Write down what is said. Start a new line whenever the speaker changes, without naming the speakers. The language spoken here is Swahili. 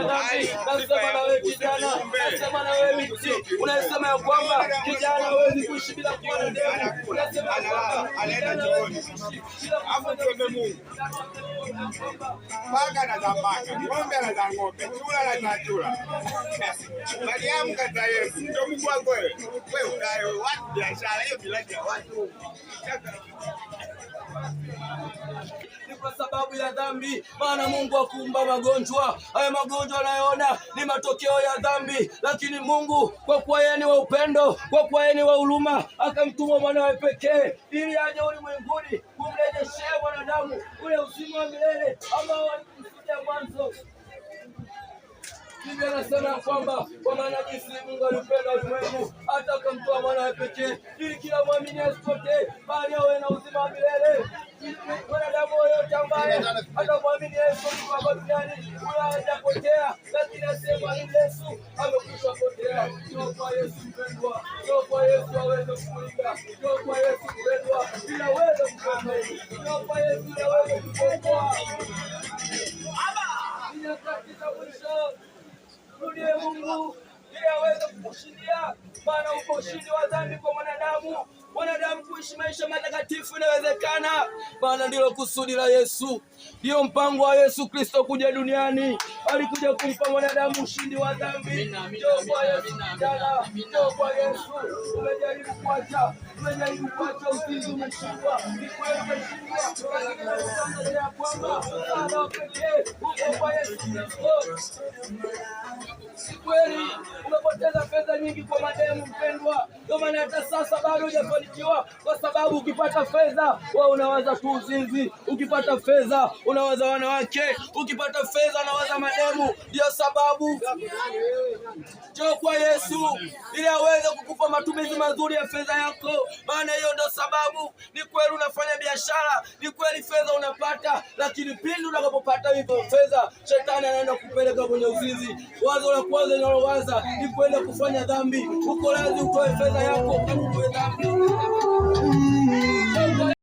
ya dhambi. Nasema na wewe kijana, nasema na wewe binti, unasema ya kwamba kijana hawezi kuishi bila kuwa na ndevu. Unasema kwamba kijana hawezi kuishi bila kuwa na ndevu.
Paka na zapaka, ng'ombe na za ng'ombe, chura na za chura. Mariamu kata Yesu, ndio Mungu wako wewe. Wewe unayo watu biashara hiyo bila ya watu.
Ni kwa sababu ya dhambi, maana Mungu akuumba magonjwa. Haya magonjwa anayoona ni matokeo ya dhambi, lakini Mungu kwa kuwa yeye ni wa upendo, kwa kuwa yeye ni wa huruma, akamtuma mwanawe pekee ili aje ulimwenguni kumrejeshea mwanadamu ule uzima wa milele ambao alimkusudia mwanzo. Biblia inasema kwamba kwa maana jinsi Mungu alipenda ulimwengu hata akamtoa mwanawe pekee ili kila mwamini asipotee bali awe na uzima wa milele. Mwanadamu yoyote ambaye atamwamini Yesu hapa duniani huyo hajapotea, lakini asema Yesu amekwisha potea. Ndio kwa Yesu mpendwa, ndio kwa Yesu aweze kukulinda, ndio kwa Yesu mpendwa ili aweze kukuokoa, ndio kwa Yesu ili aweze kukuokoa. Ni nyakati za mwisho. Rudie Mungu ili aweze kukushindia, maana uko ushindi wa dhambi kwa mwanadamu. Mwanadamu kuishi maisha matakatifu inawezekana, maana ndilo kusudi la Yesu. Ndio mpango wa Yesu Kristo kuja duniani. Alikuja kumpa mwanadamu ushindi wa dhambi. Ndio kwa Yesu kijana, ndio kwa Yesu. Umejaribu kuacha uzinzi, umeshindwa. Ni kweli umeshindwa, lakini nakutangaza ya kwamba Baba pekee uko kwa Yesu Kristo. Si kweli umepoteza fedha nyingi kwa mademu mpendwa, ndio maana hata sasa bado hujafanikiwa, kwa sababu ukipata fedha wewe unawaza tu uzinzi, ukipata fedha unawaza wanawake, ukipata fedha unawaza mademu. Ndio sababu njoo kwa Yesu ili aweze kukupa matumizi mazuri ya fedha yako, maana hiyo ndio sababu. Ni kweli unafanya biashara, ni kweli fedha unapata, lakini pindi unapopata hiyo fedha shetani anaenda kupeleka kwenye uzinzi. Wazo la kwanza linalowaza ni kwenda kufanya dhambi. Uko lazima utoe fedha yako kama uwe dhambi.